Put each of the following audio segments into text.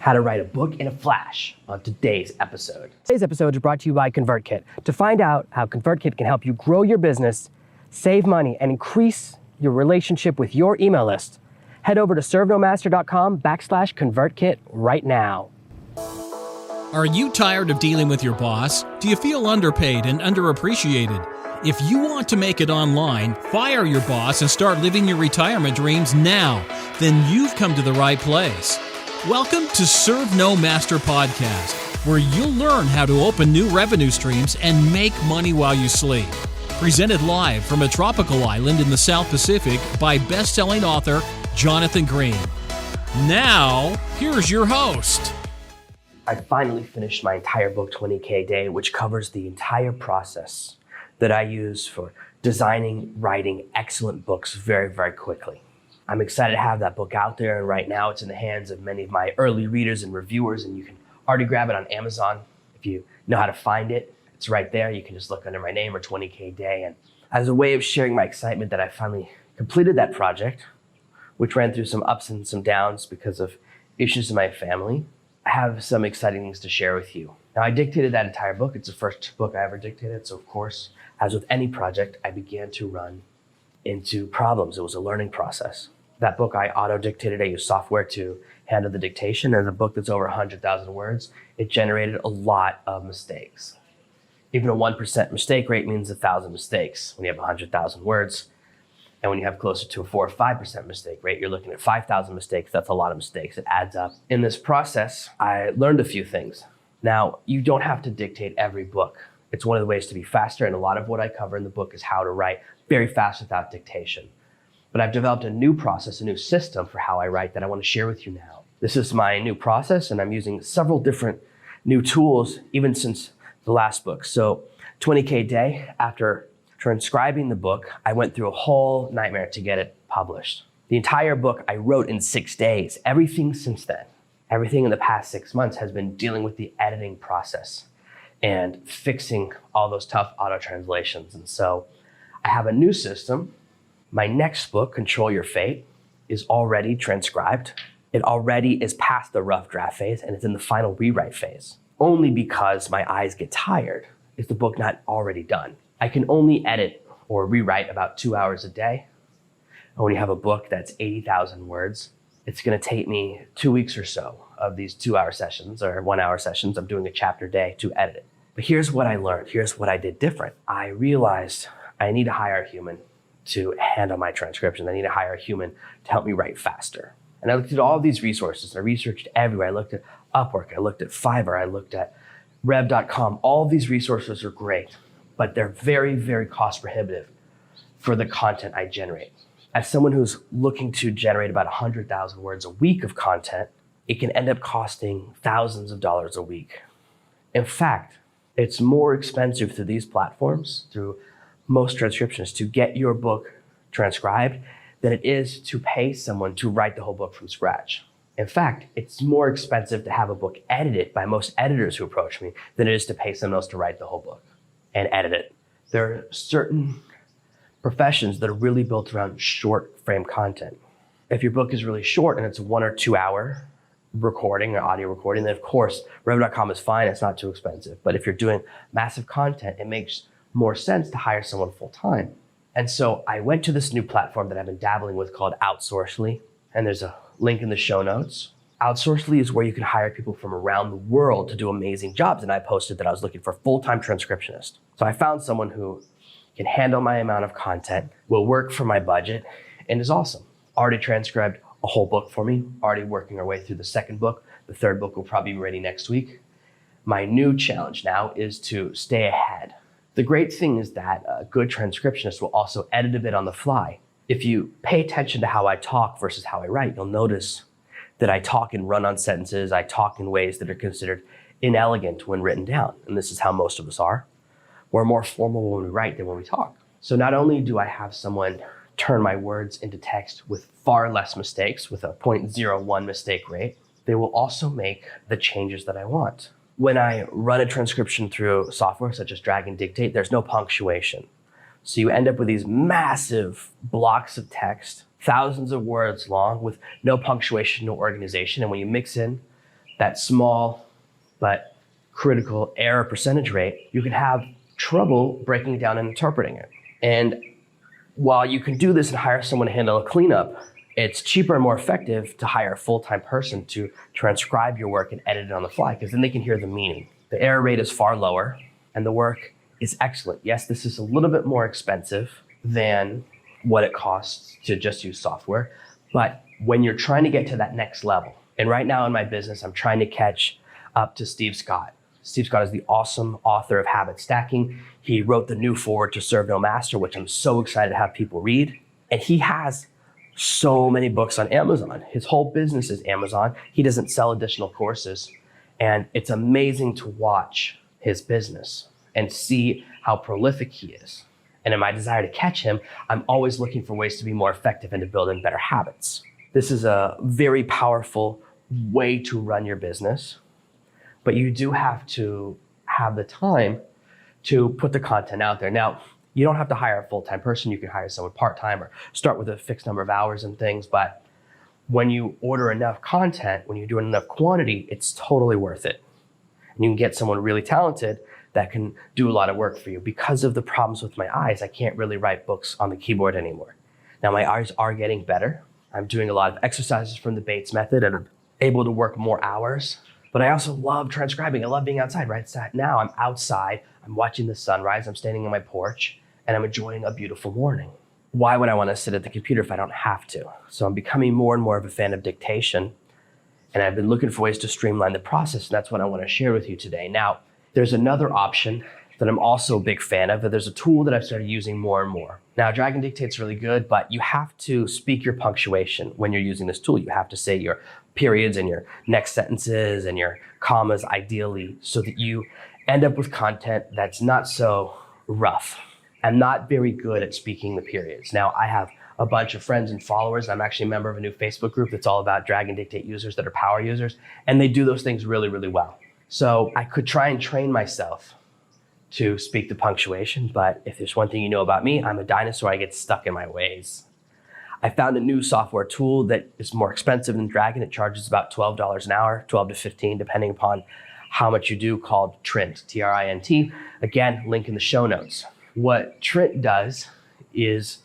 how to write a book in a flash on today's episode. Today's episode is brought to you by ConvertKit. To find out how ConvertKit can help you grow your business, save money, and increase your relationship with your email list, head over to servenomaster.com/ConvertKit right now. Are you tired of dealing with your boss? Do you feel underpaid and underappreciated? If you want to make it online, fire your boss and start living your retirement dreams now, then you've come to the right place. Welcome to Serve No Master Podcast, where you'll learn how to open new revenue streams and make money while you sleep. Presented live from a tropical island in the South Pacific by best-selling author Jonathan Green. Now, here's your host. I finally finished my entire book, 20K a Day, which covers the entire process that I use for designing, writing excellent books very, very quickly. I'm excited to have that book out there, and right now it's in the hands of many of my early readers and reviewers, and you can already grab it on Amazon. If you know how to find it, it's right there. You can just look under my name or 20K a Day. And as a way of sharing my excitement that I finally completed that project, which ran through some ups and some downs because of issues in my family, I have some exciting things to share with you. Now, I dictated that entire book. It's the first book I ever dictated. So of course, as with any project, I began to run into problems. It was a learning process. That book I auto-dictated. I used software to handle the dictation. As a book that's over 100,000 words, it generated a lot of mistakes. Even a 1% mistake rate means 1,000 mistakes when you have 100,000 words. And when you have closer to a 4 or 5% mistake rate, you're looking at 5,000 mistakes. That's a lot of mistakes. It adds up. In this process, I learned a few things. Now, you don't have to dictate every book. It's one of the ways to be faster, and a lot of what I cover in the book is how to write very fast without dictation. But I've developed a new process, a new system for how I write that I want to share with you now. This is my new process, and I'm using several different new tools even since the last book. So 20K a Day, after transcribing the book, I went through a whole nightmare to get it published. The entire book I wrote in 6 days. Everything since then, everything in the past 6 months has been dealing with the editing process and fixing all those tough auto translations. And so I have a new system. My next book, Control Your Fate, is already transcribed. It already is past the rough draft phase, and it's in the final rewrite phase. Only because my eyes get tired is the book not already done. I can only edit or rewrite about 2 hours a day. And when you have a book that's 80,000 words, it's gonna take me 2 weeks or so of these 2-hour sessions or 1-hour sessions. I'm doing a chapter a day to edit it. But here's what I learned. Here's what I did different. I realized I need to hire a human to handle my transcription. I need to hire a human to help me write faster. And I looked at all of these resources. I researched everywhere. I looked at Upwork. I looked at Fiverr. I looked at Rev.com. All of these resources are great, but they're very, very cost prohibitive for the content I generate. As someone who's looking to generate about 100,000 words a week of content, it can end up costing thousands of dollars a week. In fact, it's more expensive through these platforms, through most transcriptionists, to get your book transcribed than it is to pay someone to write the whole book from scratch. In fact, it's more expensive to have a book edited by most editors who approach me than it is to pay someone else to write the whole book and edit it. There are certain professions that are really built around short frame content. If your book is really short and it's a 1 or 2 hour recording or audio recording, then of course, Rev.com is fine, it's not too expensive. But if you're doing massive content, it makes more sense to hire someone full time. And so I went to this new platform that I've been dabbling with called Outsourcely, and there's a link in the show notes. Outsourcely is where you can hire people from around the world to do amazing jobs. And I posted that I was looking for a full-time transcriptionist. So I found someone who can handle my amount of content, will work for my budget, and is awesome. Already transcribed a whole book for me, already working our way through the second book. The third book will probably be ready next week. My new challenge now is to stay ahead. The great thing is that a good transcriptionist will also edit a bit on the fly. If you pay attention to how I talk versus how I write, you'll notice that I talk in run-on sentences. I talk in ways that are considered inelegant when written down. And this is how most of us are. We're more formal when we write than when we talk. So not only do I have someone turn my words into text with far less mistakes, with a 0.01 mistake rate, they will also make the changes that I want. When I run a transcription through software such as Drag and Dictate, there's no punctuation. So you end up with these massive blocks of text, thousands of words long with no punctuation, no organization. And when you mix in that small but critical error percentage rate, you can have trouble breaking it down and interpreting it. And while you can do this and hire someone to handle a cleanup, it's cheaper and more effective to hire a full-time person to transcribe your work and edit it on the fly, because then they can hear the meaning. The error rate is far lower and the work is excellent. Yes, this is a little bit more expensive than what it costs to just use software, but when you're trying to get to that next level, and right now in my business, I'm trying to catch up to Steve Scott. Steve Scott is the awesome author of Habit Stacking. He wrote the new foreword to Serve No Master, which I'm so excited to have people read. And he has so many books on Amazon. His whole business is Amazon. He doesn't sell additional courses. And it's amazing to watch his business and see how prolific he is. And in my desire to catch him, I'm always looking for ways to be more effective and to build in better habits. This is a very powerful way to run your business, but you do have to have the time to put the content out there. Now, you don't have to hire a full-time person. You can hire someone part-time or start with a fixed number of hours and things. But when you order enough content, when you're doing enough quantity, it's totally worth it. And you can get someone really talented that can do a lot of work for you. Because of the problems with my eyes, I can't really write books on the keyboard anymore. Now my eyes are getting better. I'm doing a lot of exercises from the Bates method and I'm able to work more hours. But I also love transcribing. I love being outside, right? So now I'm outside, I'm watching the sunrise, I'm standing on my porch, and I'm enjoying a beautiful morning. Why would I want to sit at the computer if I don't have to? So I'm becoming more and more of a fan of dictation, and I've been looking for ways to streamline the process, and that's what I want to share with you today. Now, there's another option that I'm also a big fan of, but there's a tool that I've started using more and more. Now, Dragon Dictate's really good, but you have to speak your punctuation when you're using this tool. You have to say your periods and your next sentences and your commas ideally so that you end up with content that's not so rough. I'm not very good at speaking the periods. Now, I have a bunch of friends and followers. I'm actually a member of a new Facebook group that's all about Dragon Dictate users that are power users, and they do those things really, really well. So I could try and train myself to speak the punctuation, but if there's one thing you know about me, I'm a dinosaur. I get stuck in my ways. I found a new software tool that is more expensive than Dragon. It charges about $12 an hour, 12 to 15, depending upon how much you do, called Trint, T-R-I-N-T. Again, link in the show notes. What Trint does is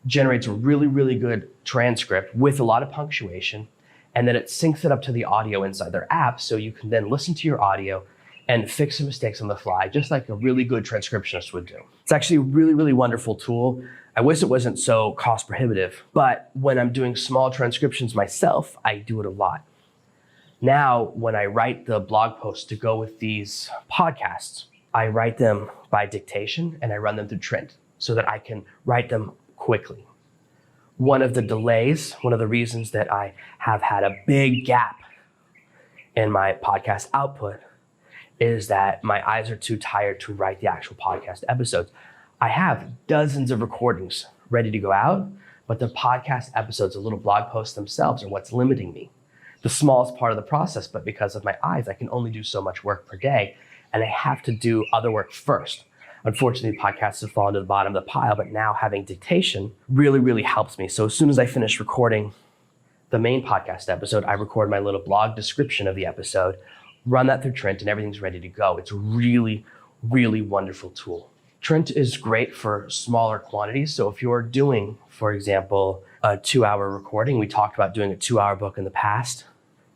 generates a really, really good transcript with a lot of punctuation, and then it syncs it up to the audio inside their app so you can then listen to your audio and fix the mistakes on the fly, just like a really good transcriptionist would do. It's actually a really, really wonderful tool. I wish it wasn't so cost prohibitive, but when I'm doing small transcriptions myself, I do it a lot. Now, when I write the blog posts to go with these podcasts, I write them by dictation and I run them through Trint so that I can write them quickly. One of the delays, one of the reasons that I have had a big gap in my podcast output is that my eyes are too tired to write the actual podcast episodes. I have dozens of recordings ready to go out, but the podcast episodes, the little blog posts themselves, are what's limiting me. The smallest part of the process, but because of my eyes, I can only do so much work per day, and I have to do other work first. Unfortunately, podcasts have fallen to the bottom of the pile, but now having dictation really, really helps me. So as soon as I finish recording the main podcast episode, I record my little blog description of the episode, run that through Trint, and everything's ready to go. It's a really, really wonderful tool. Trint is great for smaller quantities. So if you're doing, for example, a 2-hour recording, we talked about doing a 2-hour book in the past,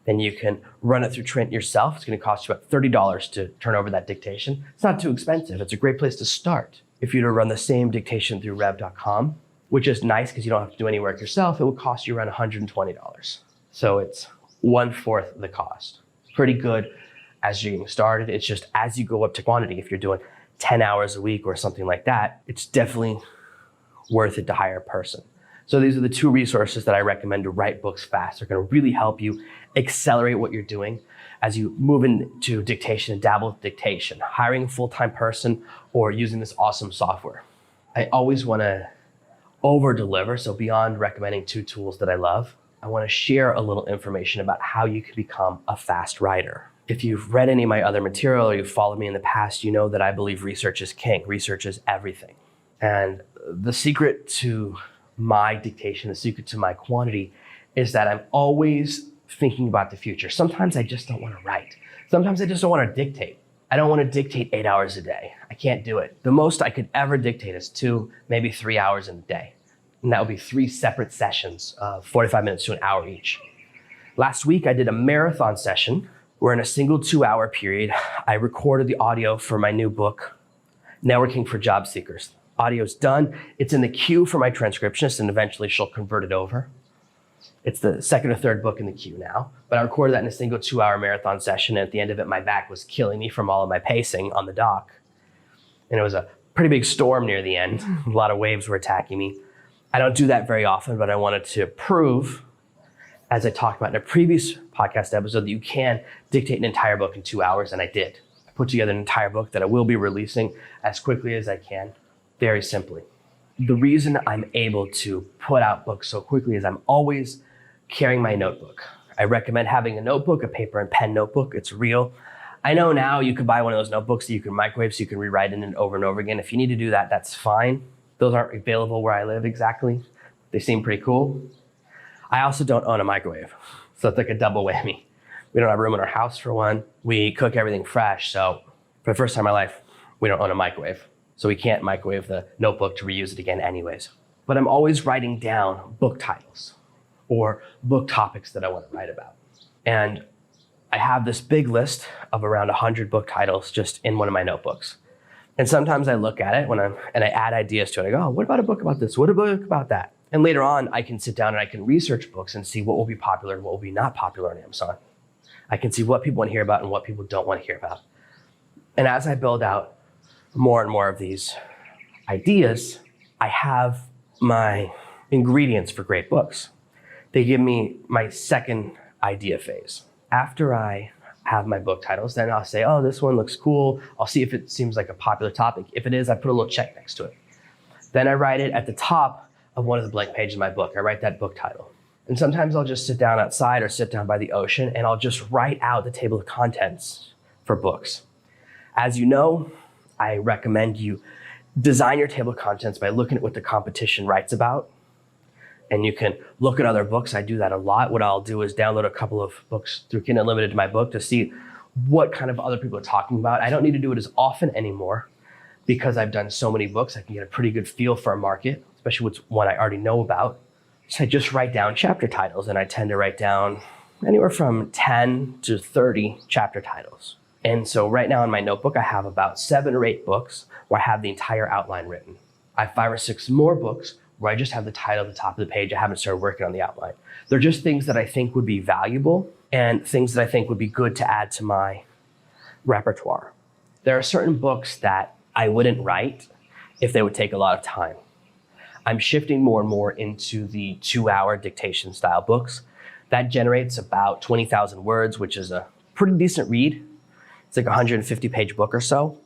then you can run it through Trint yourself. It's going to cost you about $30 to turn over that dictation. It's not too expensive. It's a great place to start. If you were to run the same dictation through rev.com, which is nice because you don't have to do any work yourself, it would cost you around $120. So it's 1/4 the cost. Pretty good as you're getting started. It's just as you go up to quantity, if you're doing 10 hours a week or something like that, it's definitely worth it to hire a person. So these are the two resources that I recommend to write books fast. They're going to really help you accelerate what you're doing as you move into dictation and dabble with dictation, hiring a full-time person or using this awesome software. I always want to over-deliver. So beyond recommending 2 tools that I love, I want to share a little information about how you can become a fast writer. If you've read any of my other material or you've followed me in the past, you know that I believe research is king. Research is everything. And the secret to my dictation, the secret to my quantity is that I'm always thinking about the future. Sometimes I just don't want to write. Sometimes I just don't want to dictate. I don't want to dictate 8 hours a day. I can't do it. The most I could ever dictate is 2, maybe 3 hours in a day. And that would be 3 separate sessions of 45 minutes to an hour each. Last week, I did a marathon session where in a single 2-hour period, I recorded the audio for my new book, Networking for Job Seekers. Audio's done. It's in the queue for my transcriptionist, and eventually she'll convert it over. It's the second or third book in the queue now, but I recorded that in a single 2-hour marathon session. And at the end of it, my back was killing me from all of my pacing on the dock. And it was a pretty big storm near the end. A lot of waves were attacking me. I don't do that very often, but I wanted to prove, as I talked about in a previous podcast episode, that you can dictate an entire book in 2 hours, and I did. I put together an entire book that I will be releasing as quickly as I can, very simply. The reason I'm able to put out books so quickly is I'm always carrying my notebook. I recommend having a notebook, a paper and pen notebook. It's real. I know now you could buy one of those notebooks that you can microwave so you can rewrite in it over and over again. If you need to do that, that's fine. Those aren't available where I live exactly. They seem pretty cool. I also don't own a microwave, so it's like a double whammy. We don't have room in our house for one. We cook everything fresh, so for the first time in my life, we don't own a microwave. So we can't microwave the notebook to reuse it again anyways. But I'm always writing down book titles or book topics that I want to write about. And I have this big list of around 100 book titles just in one of my notebooks. And sometimes I look at it and I add ideas to it. I go, oh, what about a book about this? What about a book about that? And later on, I can sit down and I can research books and see what will be popular and what will be not popular on Amazon. I can see what people want to hear about and what people don't want to hear about. And as I build out more and more of these ideas, I have my ingredients for great books. They give me my second idea phase. After I have my book titles, then I'll say, oh, this one looks cool. I'll see if it seems like a popular topic. If it is, I put a little check next to it. Then I write it at the top of one of the blank pages of my book. I write that book title. And sometimes I'll just sit down outside or sit down by the ocean and I'll just write out the table of contents for books. As you know, I recommend you design your table of contents by looking at what the competition writes about. And you can look at other books. I do that a lot. What I'll do is download a couple of books through Kindle Unlimited to my book to see what kind of other people are talking about. I don't need to do it as often anymore because I've done so many books. I can get a pretty good feel for a market, especially with one I already know about. So I just write down chapter titles, and I tend to write down anywhere from 10 to 30 chapter titles. And so right now in my notebook, I have about 7 or 8 books where I have the entire outline written. I have 5 or 6 more books where I just have the title at the top of the page. I haven't started working on the outline. They're just things that I think would be valuable and things that I think would be good to add to my repertoire. There are certain books that I wouldn't write if they would take a lot of time. I'm shifting more and more into the 2-hour dictation style books. That generates about 20,000 words, which is a pretty decent read. It's like a 150-page book or so.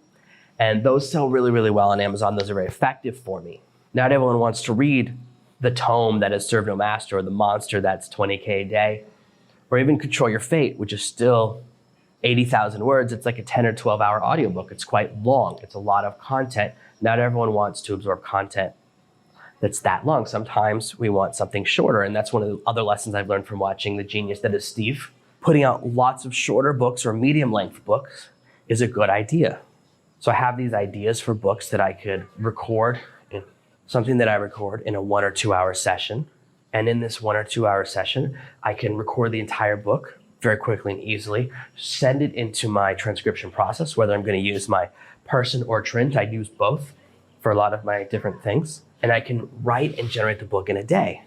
And those sell really, really well on Amazon. Those are very effective for me. Not everyone wants to read the tome that has served no master or the monster that's 20K a day, or even Control Your Fate, which is still 80,000 words. It's like a 10 or 12-hour audiobook. It's quite long. It's a lot of content. Not everyone wants to absorb content that's that long. Sometimes we want something shorter, and that's one of the other lessons I've learned from watching The Genius That Is Steve. Putting out lots of shorter books or medium-length books is a good idea. So I have these ideas for books that I could record, something that I record in a 1 or 2 hour session. And in this 1 or 2 hour session, I can record the entire book very quickly and easily, send it into my transcription process, whether I'm going to use my Person or Trint. I use both for a lot of my different things. And I can write and generate the book in a day.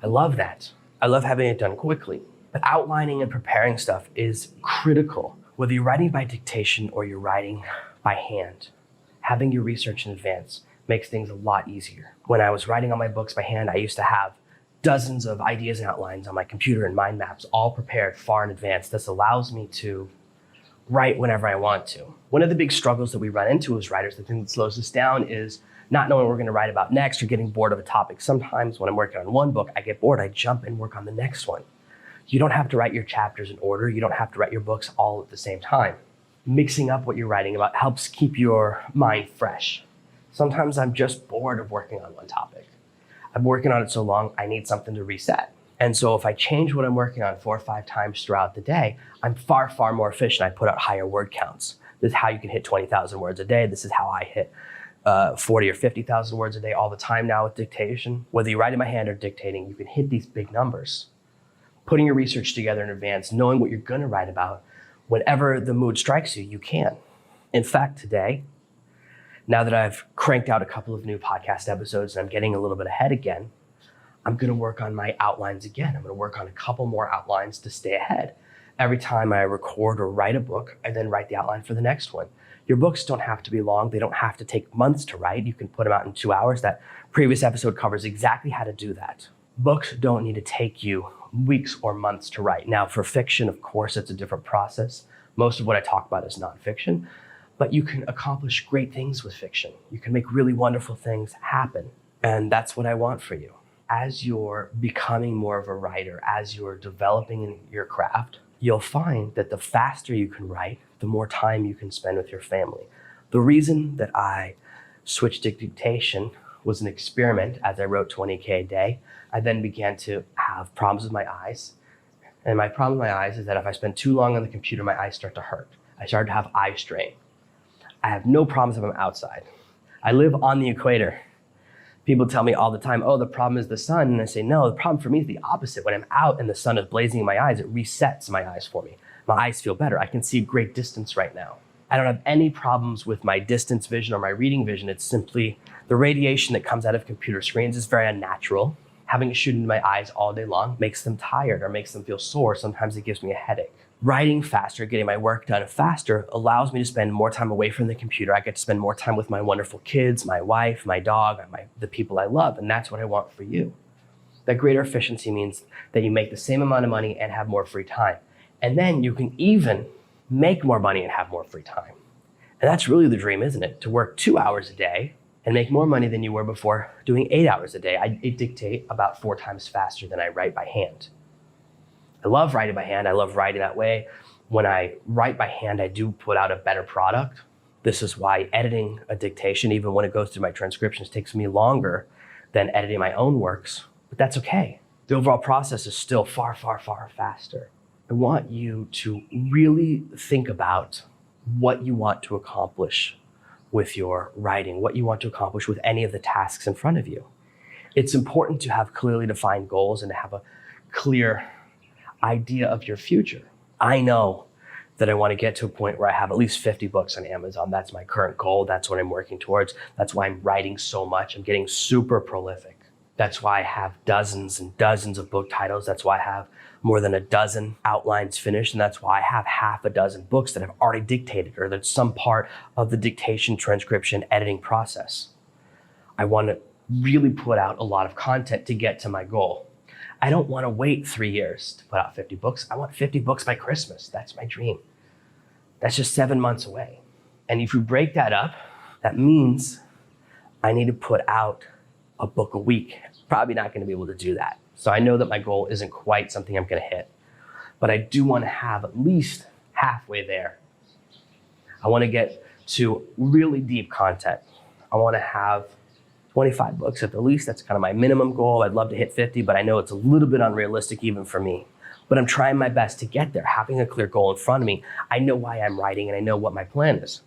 I love that. I love having it done quickly. But outlining and preparing stuff is critical. Whether you're writing by dictation or you're writing by hand, having your research in advance makes things a lot easier. When I was writing on my books by hand, I used to have dozens of ideas and outlines on my computer and mind maps, all prepared far in advance. This allows me to write whenever I want to. One of the big struggles that we run into as writers, the thing that slows us down, is not knowing what we're going to write about next or getting bored of a topic. Sometimes when I'm working on one book, I get bored, I jump and work on the next one. You don't have to write your chapters in order. You don't have to write your books all at the same time. Mixing up what you're writing about helps keep your mind fresh. Sometimes I'm just bored of working on one topic. I'm working on it so long, I need something to reset. And so if I change what I'm working on 4 or 5 times throughout the day, I'm far, far more efficient. I put out higher word counts. This is how you can hit 20,000 words a day. This is how I hit 40 or 50,000 words a day all the time now with dictation. Whether you write in my hand or dictating, you can hit these big numbers. Putting your research together in advance, knowing what you're gonna write about, whenever the mood strikes you, you can. In fact, today, now that I've cranked out a couple of new podcast episodes and I'm getting a little bit ahead again, I'm gonna work on my outlines again. I'm gonna work on a couple more outlines to stay ahead. Every time I record or write a book, I then write the outline for the next one. Your books don't have to be long. They don't have to take months to write. You can put them out in 2 hours. That previous episode covers exactly how to do that. Books don't need to take you weeks or months to write. Now, for fiction, of course, it's a different process. Most of what I talk about is nonfiction, but you can accomplish great things with fiction. You can make really wonderful things happen. And that's what I want for you. As you're becoming more of a writer, as you're developing in your craft, you'll find that the faster you can write, the more time you can spend with your family. The reason that I switched to dictation was an experiment. As I wrote 20K a day, I then began to have problems with my eyes. And my problem with my eyes is that if I spend too long on the computer, my eyes start to hurt. I started to have eye strain. I have no problems if I'm outside. I live on the equator. People tell me all the time, oh, the problem is the sun. And I say, no, the problem for me is the opposite. When I'm out and the sun is blazing in my eyes, it resets my eyes for me. My eyes feel better. I can see a great distance right now. I don't have any problems with my distance vision or my reading vision. It's simply the radiation that comes out of computer screens is very unnatural. Having it shoot into my eyes all day long makes them tired or makes them feel sore. Sometimes it gives me a headache. Writing faster, getting my work done faster allows me to spend more time away from the computer. I get to spend more time with my wonderful kids, my wife, my dog, the people I love, and that's what I want for you. That greater efficiency means that you make the same amount of money and have more free time. And then you can even make more money and have more free time. And that's really the dream, isn't it? To work 2 hours a day and make more money than you were before doing 8 hours a day. I dictate about 4 times faster than I write by hand. I love writing by hand. I love writing that way. When I write by hand, I do put out a better product. This is why editing a dictation, even when it goes through my transcriptions, takes me longer than editing my own works, but that's okay. The overall process is still far, far, far faster. I want you to really think about what you want to accomplish with your writing, what you want to accomplish with any of the tasks in front of you. It's important to have clearly defined goals and to have a clear idea of your future. I know that I want to get to a point where I have at least 50 books on Amazon. That's my current goal. That's what I'm working towards. That's why I'm writing so much. I'm getting super prolific. That's why I have dozens and dozens of book titles. That's why I have more than a dozen outlines finished. And that's why I have half a dozen books that I've already dictated or that's some part of the dictation, transcription, editing process. I want to really put out a lot of content to get to my goal. I don't want to wait 3 years to put out 50 books. I want 50 books by Christmas. That's my dream. That's just 7 months away. And if you break that up, that means I need to put out a book a week. Probably not going to be able to do that. So I know that my goal isn't quite something I'm going to hit, but I do want to have at least halfway there. I want to get to really deep content. I want to have 25 books at the least. That's kind of my minimum goal. I'd love to hit 50, but I know it's a little bit unrealistic even for me. But I'm trying my best to get there, having a clear goal in front of me. I know why I'm writing and I know what my plan is.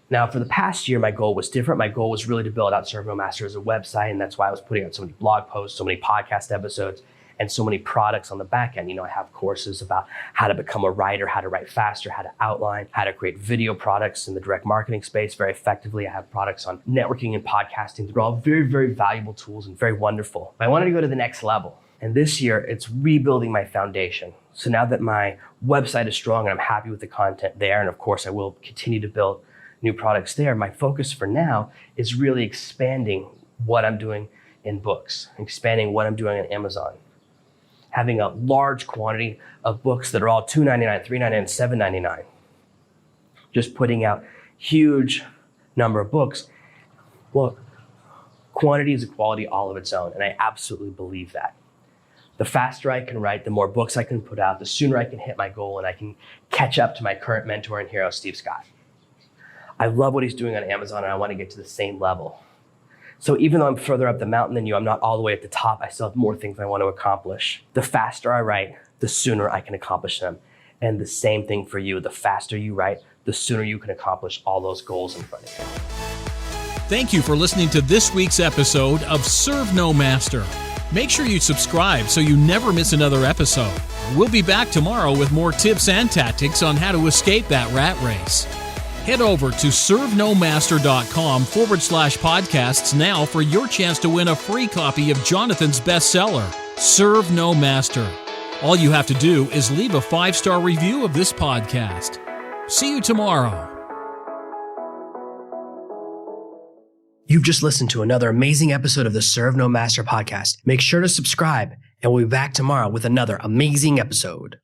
Now, for the past year, my goal was different. My goal was really to build out Servo Master as a website, and that's why I was putting out so many blog posts, so many podcast episodes, and so many products on the back end. You know, I have courses about how to become a writer, how to write faster, how to outline, how to create video products in the direct marketing space very effectively. I have products on networking and podcasting. They're all very, very valuable tools and very wonderful. But I wanted to go to the next level. And this year, it's rebuilding my foundation. So now that my website is strong and I'm happy with the content there, and of course I will continue to build new products there, my focus for now is really expanding what I'm doing in books, expanding what I'm doing on Amazon. Having a large quantity of books that are all $2.99, $3.99, $7.99. Just putting out huge number of books. Well, quantity is a quality all of its own, and I absolutely believe that. The faster I can write, the more books I can put out, the sooner I can hit my goal and I can catch up to my current mentor and hero, Steve Scott. I love what he's doing on Amazon and I want to get to the same level. So even though I'm further up the mountain than you, I'm not all the way at the top. I still have more things I want to accomplish. The faster I write, the sooner I can accomplish them. And the same thing for you. The faster you write, the sooner you can accomplish all those goals in front of you. Thank you for listening to this week's episode of Serve No Master. Make sure you subscribe so you never miss another episode. We'll be back tomorrow with more tips and tactics on how to escape that rat race. Head over to servenomaster.com/podcasts now for your chance to win a free copy of Jonathan's bestseller, Serve No Master. All you have to do is leave a 5-star review of this podcast. See you tomorrow. You've just listened to another amazing episode of the Serve No Master podcast. Make sure to subscribe, and we'll be back tomorrow with another amazing episode.